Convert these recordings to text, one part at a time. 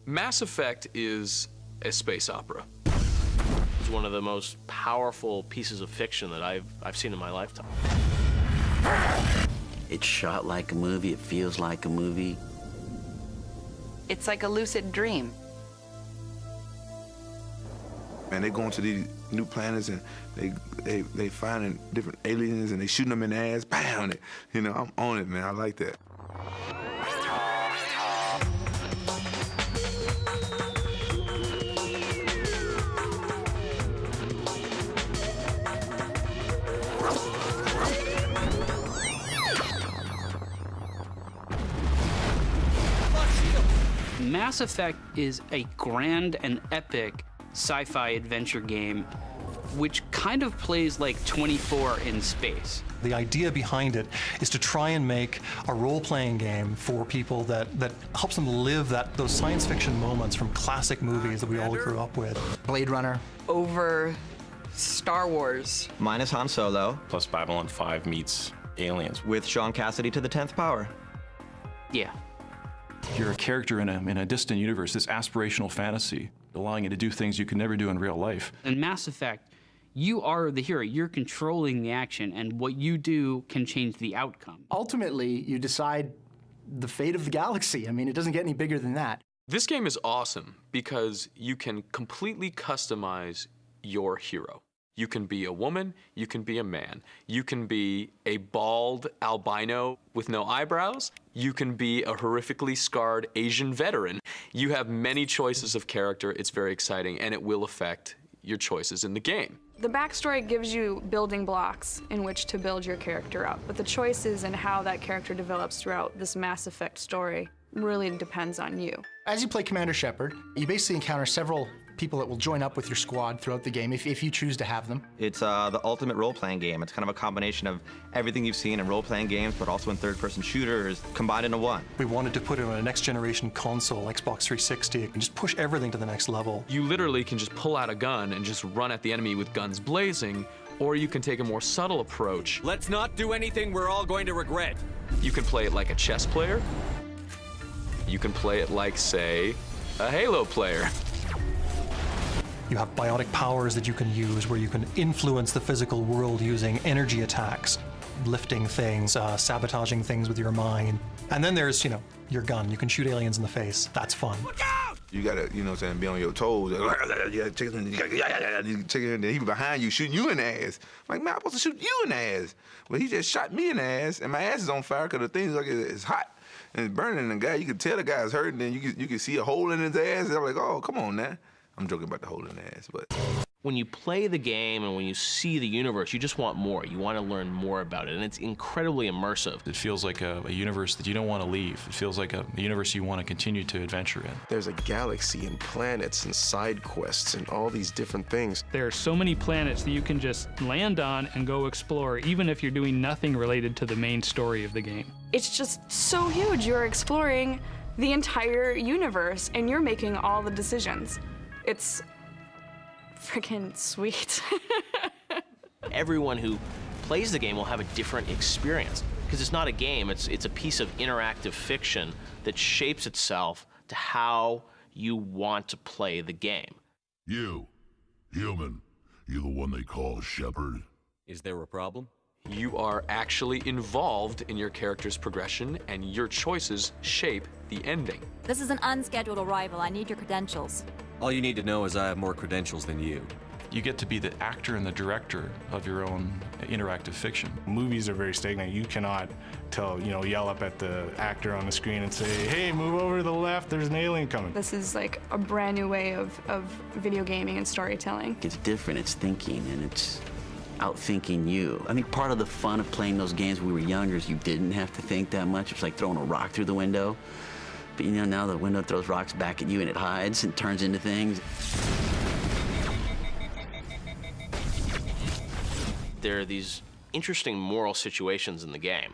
Mass Effect is a space opera. It's one of the most powerful pieces of fiction that I've seen in my lifetime. It's shot like a movie, it feels like a movie. It's like a lucid dream. Man, they going to these new planets and they finding different aliens and they shooting them in the ass, bam! You know, I'm on it, man. I like that. Mass Effect is a grand and epic sci-fi adventure game which kind of plays like 24 in space. The idea behind it is to try and make a role-playing game for people that helps them live those science fiction moments from classic movies that we all grew up with. Blade Runner. Over Star Wars. Minus Han Solo. Plus Babylon 5 meets Aliens. With Sean Cassidy to the 10th power. Yeah. You're a character in a distant universe, this aspirational fantasy, allowing you to do things you can never do in real life. In Mass Effect, you are the hero. You're controlling the action, and what you do can change the outcome. Ultimately, you decide the fate of the galaxy. I mean, it doesn't get any bigger than that. This game is awesome because you can completely customize your hero. You can be a woman, you can be a man. You can be a bald albino with no eyebrows. You can be a horrifically scarred Asian veteran. You have many choices of character. It's very exciting, and it will affect your choices in the game. The backstory gives you building blocks in which to build your character up, but the choices and how that character develops throughout this Mass Effect story really depends on you. As you play Commander Shepard, you basically encounter several people that will join up with your squad throughout the game if you choose to have them. It's the ultimate role-playing game. It's kind of a combination of everything you've seen in role-playing games, but also in third-person shooters, combined into one. We wanted to put it on a next-generation console, Xbox 360, and just push everything to the next level. You literally can just pull out a gun and just run at the enemy with guns blazing, or you can take a more subtle approach. Let's not do anything we're all going to regret. You can play it like a chess player. You can play it like, say, a Halo player. You have biotic powers that you can use where you can influence the physical world using energy attacks, lifting things, sabotaging things with your mind. And then there's, your gun. You can shoot aliens in the face. That's fun. Look out! You gotta, be on your toes. You check it in there. He behind you, shooting you in the ass. I'm like, man, I'm supposed to shoot you in the ass. Well, he just shot me in the ass, and my ass is on fire because the thing's like it's hot. And it's burning, and the guy, you can tell the guy's hurting, and you can see a hole in his ass. And I'm like, oh, come on now. I'm joking about the hole in the ass, but. When you play the game and when you see the universe, you just want more. You want to learn more about it, and it's incredibly immersive. It feels like a universe that you don't want to leave. It feels like a universe you want to continue to adventure in. There's a galaxy and planets and side quests and all these different things. There are so many planets that you can just land on and go explore, even if you're doing nothing related to the main story of the game. It's just so huge. You're exploring the entire universe, and you're making all the decisions. It's freaking sweet. Everyone who plays the game will have a different experience because it's not a game, it's a piece of interactive fiction that shapes itself to how you want to play the game. You, human, you the one they call Shepard? Is there a problem? You are actually involved in your character's progression, and your choices shape the ending. This is an unscheduled arrival. I need your credentials. All you need to know is I have more credentials than you. You get to be the actor and the director of your own interactive fiction. Movies are very stagnant. You cannot yell up at the actor on the screen and say, hey, move over to the left, there's an alien coming. This is like a brand new way of video gaming and storytelling. It's different, it's thinking, and it's outthinking you. I think part of the fun of playing those games when we were younger is you didn't have to think that much. It's like throwing a rock through the window. But now the window throws rocks back at you and it hides and turns into things. There are these interesting moral situations in the game.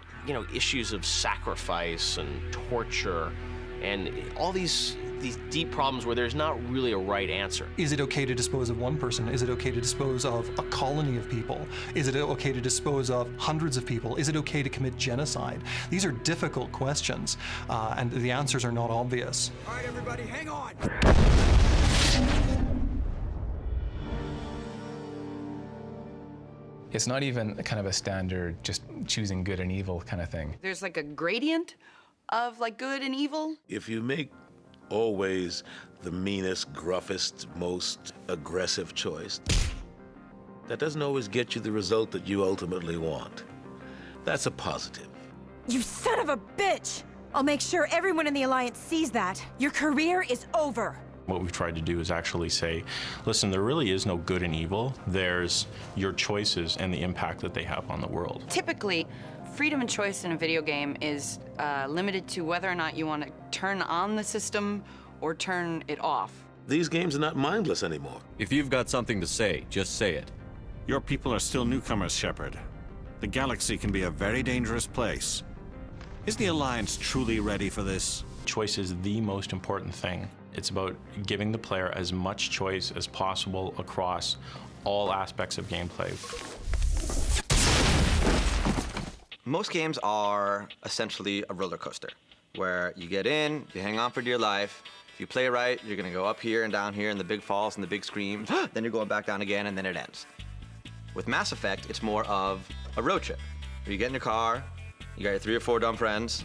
Issues of sacrifice and torture and all these these deep problems where there's not really a right answer. Is it okay to dispose of one person? Is it okay to dispose of a colony of people? Is it okay to dispose of hundreds of people? Is it okay to commit genocide? These are difficult questions, and the answers are not obvious. All right, everybody, hang on. It's not even kind of a standard just choosing good and evil kind of thing. There's like a gradient of like good and evil. If you make always the meanest, gruffest, most aggressive choice, that doesn't always get you the result that you ultimately want. That's a positive. You son of a bitch! I'll make sure everyone in the Alliance sees that. Your career is over. What we've tried to do is actually say, listen, there really is no good and evil. There's your choices and the impact that they have on the world. Typically, freedom and choice in a video game is limited to whether or not you want to turn on the system or turn it off. These games are not mindless anymore. If you've got something to say, just say it. Your people are still newcomers, Shepard. The galaxy can be a very dangerous place. Is the Alliance truly ready for this? Choice is the most important thing. It's about giving the player as much choice as possible across all aspects of gameplay. Most games are essentially a roller coaster, where you get in, you hang on for dear life. If you play right, you're gonna go up here and down here, and the big falls and the big screams. Then you're going back down again, and then it ends. With Mass Effect, it's more of a road trip, where you get in your car, you got your 3 or 4 dumb friends,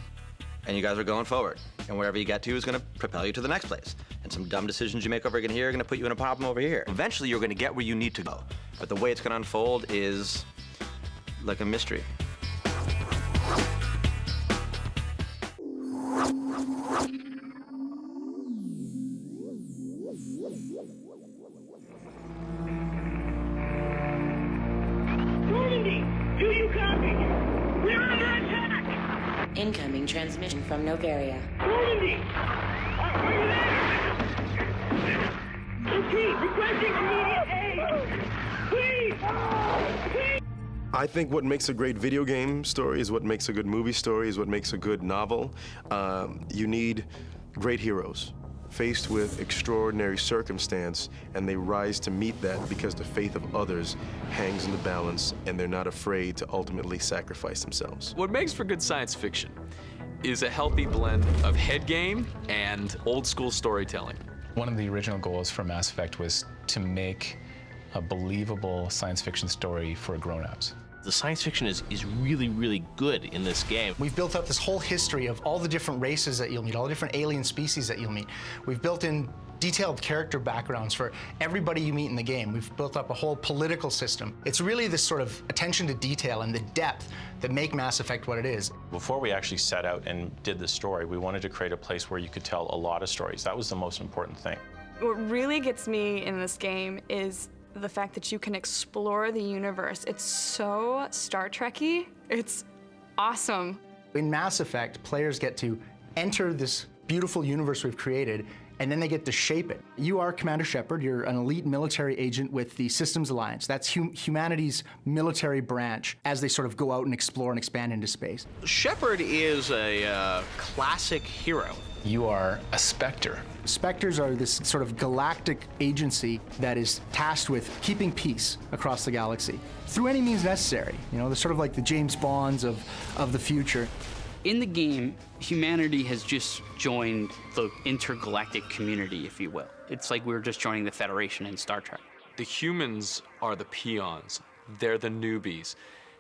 and you guys are going forward. And wherever you get to is gonna propel you to the next place. And some dumb decisions you make over here are gonna put you in a problem over here. Eventually, you're gonna get where you need to go. But the way it's gonna unfold is like a mystery. Do you copy? We're under attack! Incoming transmission from Novaria. Normandy! Are you there? Repeat, requesting immediate aid! Please! Please! I think what makes a great video game story is what makes a good movie story, is what makes a good novel. You need great heroes faced with extraordinary circumstance, and they rise to meet that because the faith of others hangs in the balance, and they're not afraid to ultimately sacrifice themselves. What makes for good science fiction is a healthy blend of head game and old school storytelling. One of the original goals for Mass Effect was to make a believable science fiction story for grown-ups. The science fiction is really, really good in this game. We've built up this whole history of all the different races that you'll meet, all the different alien species that you'll meet. We've built in detailed character backgrounds for everybody you meet in the game. We've built up a whole political system. It's really this sort of attention to detail and the depth that make Mass Effect what it is. Before we actually set out and did the story, we wanted to create a place where you could tell a lot of stories. That was the most important thing. What really gets me in this game is the fact that you can explore the universe. It's so Star Trek-y. It's awesome. In Mass Effect, players get to enter this beautiful universe we've created, and then they get to shape it. You are Commander Shepard. You're an elite military agent with the Systems Alliance. That's humanity's military branch as they sort of go out and explore and expand into space. Shepard is a classic hero. You are a Spectre. Spectres are this sort of galactic agency that is tasked with keeping peace across the galaxy through any means necessary. You know, they're sort of like the James Bonds of the future. In the game, humanity has just joined the intergalactic community, if you will. It's like we were just joining the Federation in Star Trek. The humans are the peons. They're the newbies.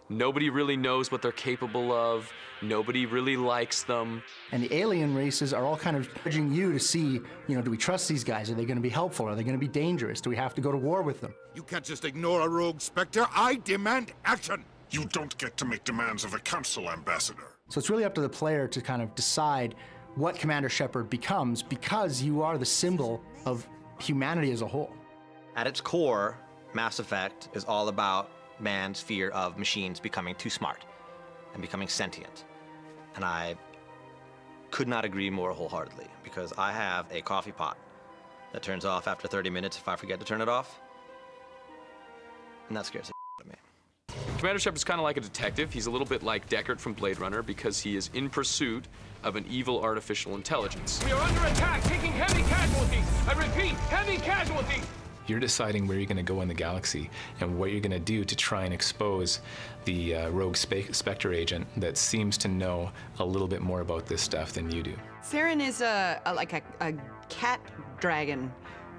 Nobody really knows what they're capable of. Nobody really likes them. And the alien races are all kind of urging you to see, you know, do we trust these guys? Are they going to be helpful? Are they going to be dangerous? Do we have to go to war with them? You can't just ignore a rogue Spectre. I demand action. You don't get to make demands of a council, Ambassador. So it's really up to the player to kind of decide what Commander Shepard becomes, because you are the symbol of humanity as a whole. At its core, Mass Effect is all about man's fear of machines becoming too smart and becoming sentient. And I could not agree more wholeheartedly, because I have a coffee pot that turns off after 30 minutes if I forget to turn it off. And that scares the shit out of me. Commander Shepard's kind of like a detective. He's a little bit like Deckard from Blade Runner because he is in pursuit of an evil artificial intelligence. We are under attack, taking heavy I repeat, heavy casualties! You're deciding where you're going to go in the galaxy and what you're going to do to try and expose the rogue Spectre agent that seems to know a little bit more about this stuff than you do. Saren is like a cat dragon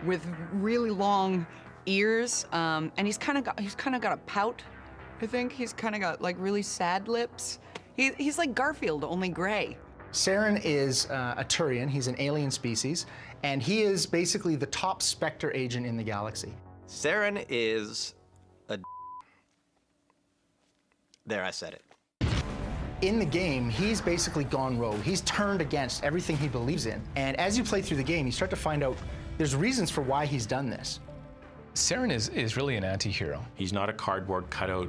with really long ears, and he's kind of got a pout. I think he's kind of got like really sad lips. He's like Garfield, only gray. Saren is a Turian. He's an alien species, and he is basically the top Spectre agent in the galaxy. Saren is a... There, I said it. In the game, he's basically gone rogue. He's turned against everything he believes in. And as you play through the game, you start to find out there's reasons for why he's done this. Saren is really an anti-hero. He's not a cardboard cutout,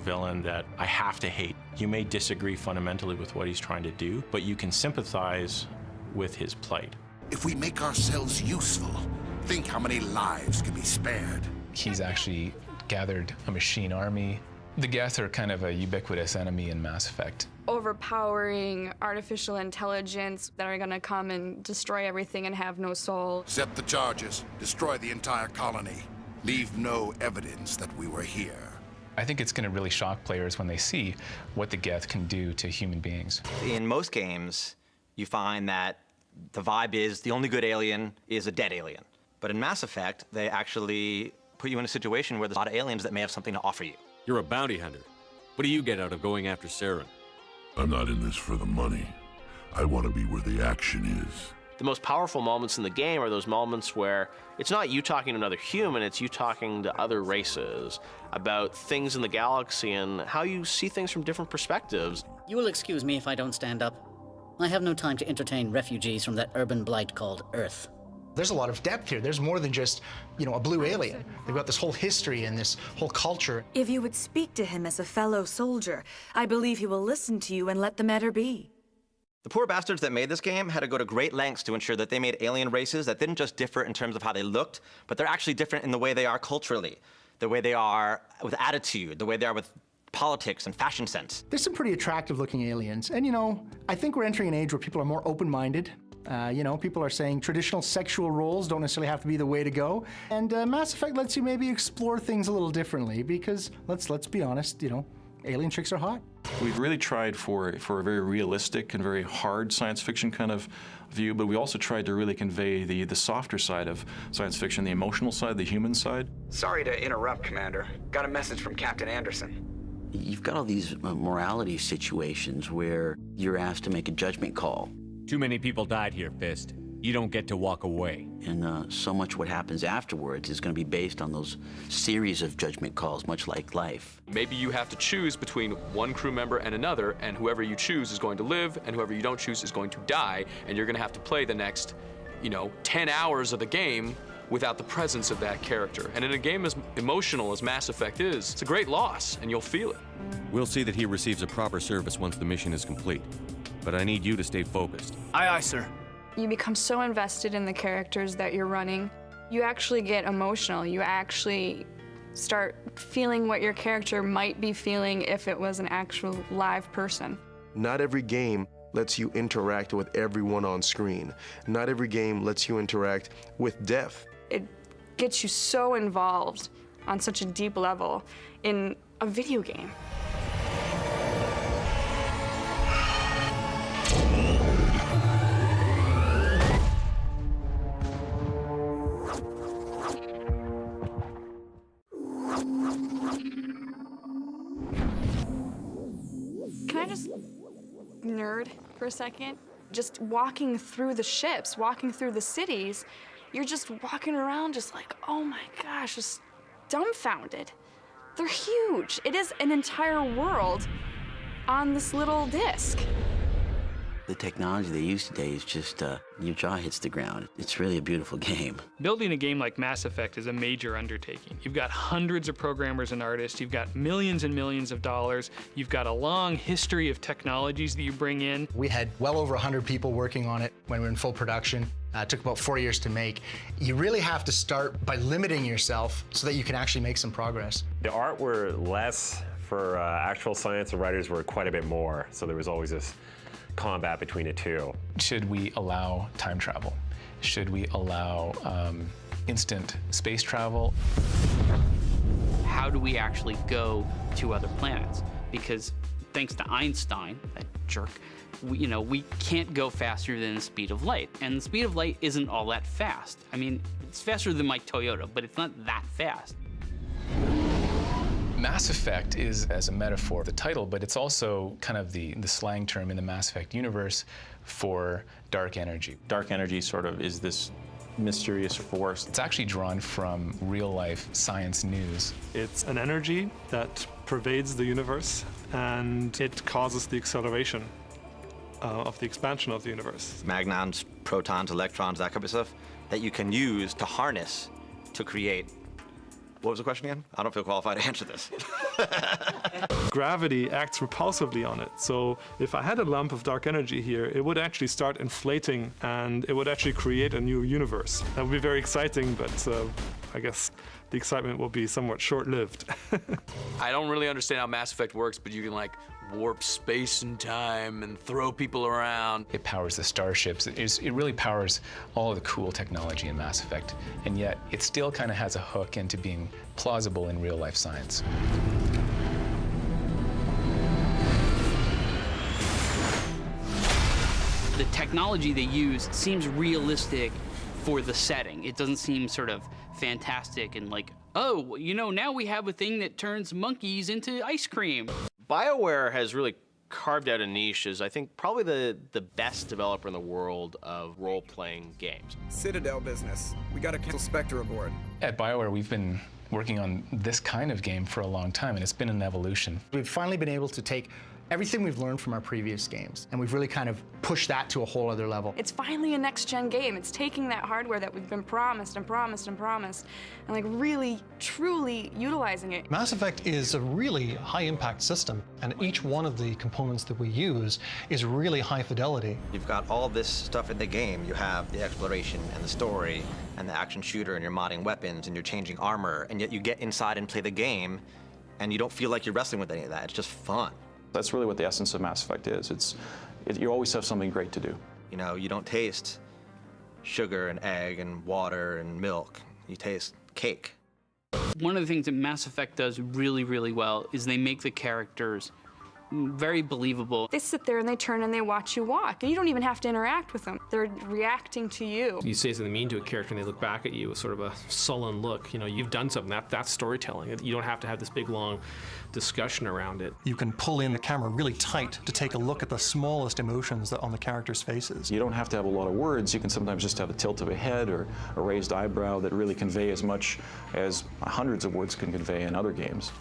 villain that I have to hate. You may disagree fundamentally with what he's trying to do, but you can sympathize with his plight. If we make ourselves useful, think how many lives can be spared. He's actually gathered a machine army. The Geth are kind of a ubiquitous enemy in Mass Effect. Overpowering artificial intelligence that are gonna come and destroy everything and have no soul. Set the charges. Destroy the entire colony. Leave no evidence that we were here. I think it's going to really shock players when they see what the Geth can do to human beings. In most games, you find that the vibe is the only good alien is a dead alien. But in Mass Effect, they actually put you in a situation where there's a lot of aliens that may have something to offer you. You're a bounty hunter. What do you get out of going after Saren? I'm not in this for the money. I want to be where the action is. The most powerful moments in the game are those moments where it's not you talking to another human, it's you talking to other races about things in the galaxy and how you see things from different perspectives. You will excuse me if I don't stand up. I have no time to entertain refugees from that urban blight called Earth. There's a lot of depth here. There's more than just, a blue alien. They've got this whole history and this whole culture. If you would speak to him as a fellow soldier, I believe he will listen to you and let the matter be. The poor bastards that made this game had to go to great lengths to ensure that they made alien races that didn't just differ in terms of how they looked, but they're actually different in the way they are culturally, the way they are with attitude, the way they are with politics and fashion sense. There's some pretty attractive looking aliens. And I think we're entering an age where people are more open-minded. People are saying traditional sexual roles don't necessarily have to be the way to go. And Mass Effect lets you maybe explore things a little differently because, let's be honest, alien chicks are hot. We've really tried for a very realistic and very hard science fiction kind of view, but we also tried to really convey the softer side of science fiction, the emotional side, the human side. Sorry to interrupt, Commander. Got a message from Captain Anderson. You've got all these morality situations where you're asked to make a judgment call. Too many people died here, Fist. You don't get to walk away. And so much what happens afterwards is going to be based on those series of judgment calls, much like life. Maybe you have to choose between one crew member and another, and whoever you choose is going to live, and whoever you don't choose is going to die, and you're going to have to play the next, 10 hours of the game without the presence of that character. And in a game as emotional as Mass Effect is, it's a great loss, and you'll feel it. We'll see that he receives a proper service once the mission is complete. But I need you to stay focused. Aye, aye, sir. You become so invested in the characters that you're running. You actually get emotional. You actually start feeling what your character might be feeling if it was an actual live person. Not every game lets you interact with everyone on screen. Not every game lets you interact with death. It gets you so involved on such a deep level in a video game. Can I just nerd for a second? Just walking through the ships, walking through the cities, you're just walking around just like, oh my gosh, just dumbfounded. They're huge. It is an entire world on this little disc. The technology they use today is just, your jaw hits the ground. It's really a beautiful game. Building a game like Mass Effect is a major undertaking. You've got hundreds of programmers and artists, you've got millions and millions of dollars, you've got a long history of technologies that you bring in. We had well over 100 people working on it when we were in full production. It took about 4 years to make. You really have to start by limiting yourself so that you can actually make some progress. The art were less for actual science, the writers were quite a bit more, so there was always this combat between the two. Should we allow time travel? Should we allow instant space travel? How do we actually go to other planets? Because thanks to Einstein, that jerk, we can't go faster than the speed of light. And the speed of light isn't all that fast. I mean, it's faster than my Toyota, but it's not that fast. Mass Effect is, as a metaphor, the title, but it's also kind of the slang term in the Mass Effect universe for dark energy. Dark energy sort of is this mysterious force. It's actually drawn from real-life science news. It's an energy that pervades the universe, and it causes the acceleration of the expansion of the universe. Magnons, protons, electrons, that kind of stuff that you can use to harness to create. What was the question again? I don't feel qualified to answer this. Gravity acts repulsively on it. So if I had a lump of dark energy here, it would actually start inflating and it would actually create a new universe. That would be very exciting, but I guess the excitement will be somewhat short-lived. I don't really understand how Mass Effect works, but you can like warp space and time and throw people around. It powers the starships. It really powers all of the cool technology in Mass Effect, and yet it still kind of has a hook into being plausible in real-life science. The technology they use seems realistic for the setting. It doesn't seem sort of fantastic and like, oh, now we have a thing that turns monkeys into ice cream. BioWare has really carved out a niche as, I think, probably the best developer in the world of role-playing games. Citadel business. We got a cancel Spectre aboard. At BioWare, we've been working on this kind of game for a long time, and it's been an evolution. We've finally been able to take everything we've learned from our previous games, and we've really kind of pushed that to a whole other level. It's finally a next-gen game. It's taking that hardware that we've been promised and promised and promised, and like really, truly utilizing it. Mass Effect is a really high-impact system, and each one of the components that we use is really high fidelity. You've got all this stuff in the game. You have the exploration and the story and the action shooter, and you're modding weapons and you're changing armor, and yet you get inside and play the game, and you don't feel like you're wrestling with any of that. It's just fun. That's really what the essence of Mass Effect is. You always have something great to do. You don't taste sugar and egg and water and milk. You taste cake. One of the things that Mass Effect does really, really well is they make the characters very believable. They sit there and they turn and they watch you walk, and you don't even have to interact with them. They're reacting to you. You say something mean to a character and they look back at you with sort of a sullen look. You've done something. That's storytelling. You don't have to have this big, long discussion around it. You can pull in the camera really tight to take a look at the smallest emotions on the characters' faces. You don't have to have a lot of words. You can sometimes just have a tilt of a head or a raised eyebrow that really convey as much as hundreds of words can convey in other games.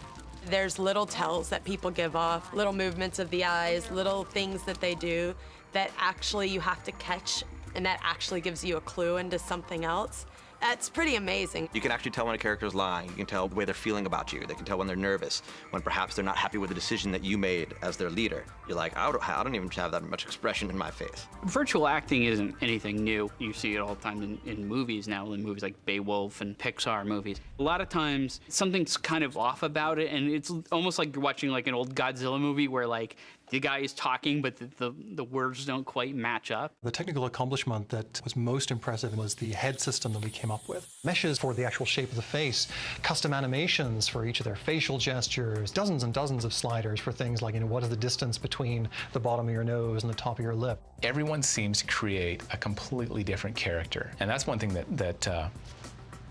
There's little tells that people give off, little movements of the eyes, little things that they do that actually you have to catch, and that actually gives you a clue into something else. That's pretty amazing. You can actually tell when a character's lying. You can tell the way they're feeling about you. They can tell when they're nervous, when perhaps they're not happy with the decision that you made as their leader. You're like, I don't even have that much expression in my face. Virtual acting isn't anything new. You see it all the time in movies now, in movies like Beowulf and Pixar movies. A lot of times, something's kind of off about it, and it's almost like you're watching like an old Godzilla movie where like the guy is talking, but the words don't quite match up. The technical accomplishment that was most impressive was the head system that we came up with. Meshes for the actual shape of the face, custom animations for each of their facial gestures, dozens and dozens of sliders for things like, what is the distance between the bottom of your nose and the top of your lip. Everyone seems to create a completely different character, and that's one thing that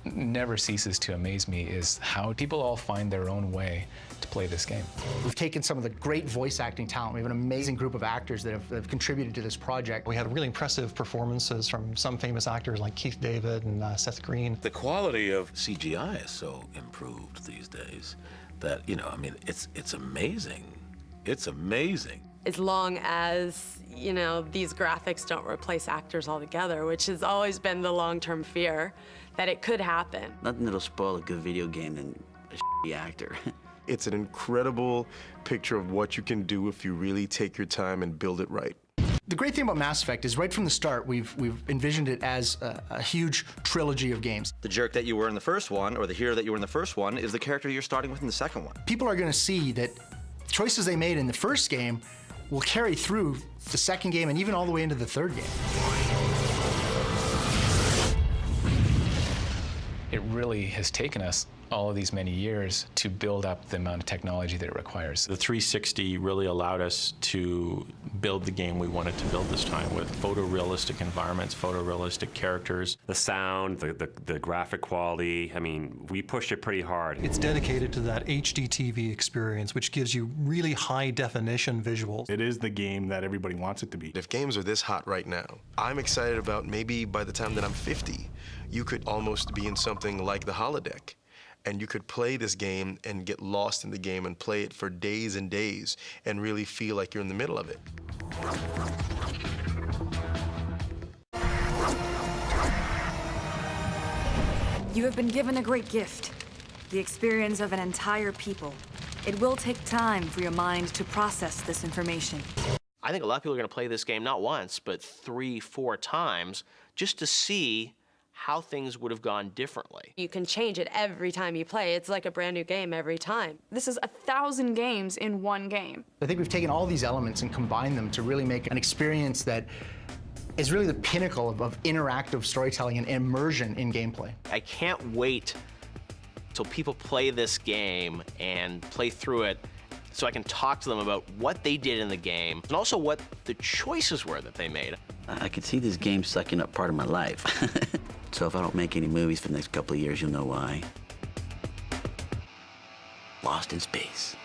never ceases to amaze me, is how people all find their own way to play this game. We've taken some of the great voice acting talent. We have an amazing group of actors that have contributed to this project. We had really impressive performances from some famous actors like Keith David and Seth Green. The quality of CGI is so improved these days that, it's amazing. It's amazing. As long as, these graphics don't replace actors altogether, which has always been the long-term fear, that it could happen. Nothing that'll spoil a good video game than a shitty actor. It's an incredible picture of what you can do if you really take your time and build it right. The great thing about Mass Effect is right from the start, we've envisioned it as a huge trilogy of games. The jerk that you were in the first one, or the hero that you were in the first one, is the character you're starting with in the second one. People are going to see that choices they made in the first game will carry through the second game and even all the way into the third game. really has taken us all of these many years to build up the amount of technology that it requires. The 360 really allowed us to build the game we wanted to build this time with photorealistic environments, photorealistic characters. The sound, the graphic quality, I mean, we pushed it pretty hard. It's dedicated to that HD TV experience, which gives you really high definition visuals. It is the game that everybody wants it to be. If games are this hot right now, I'm excited about maybe by the time that I'm 50, you could almost be in something like the holodeck. And you could play this game and get lost in the game and play it for days and days and really feel like you're in the middle of it. You have been given a great gift, the experience of an entire people. It will take time for your mind to process this information. I think a lot of people are going to play this game not once, but 3, 4 times just to see how things would have gone differently. You can change it every time you play. It's like a brand new game every time. This is 1,000 games in one game. I think we've taken all these elements and combined them to really make an experience that is really the pinnacle of interactive storytelling and immersion in gameplay. I can't wait till people play this game and play through it so I can talk to them about what they did in the game and also what the choices were that they made. I can see this game sucking up part of my life. So if I don't make any movies for the next couple of years, you'll know why. Lost in space.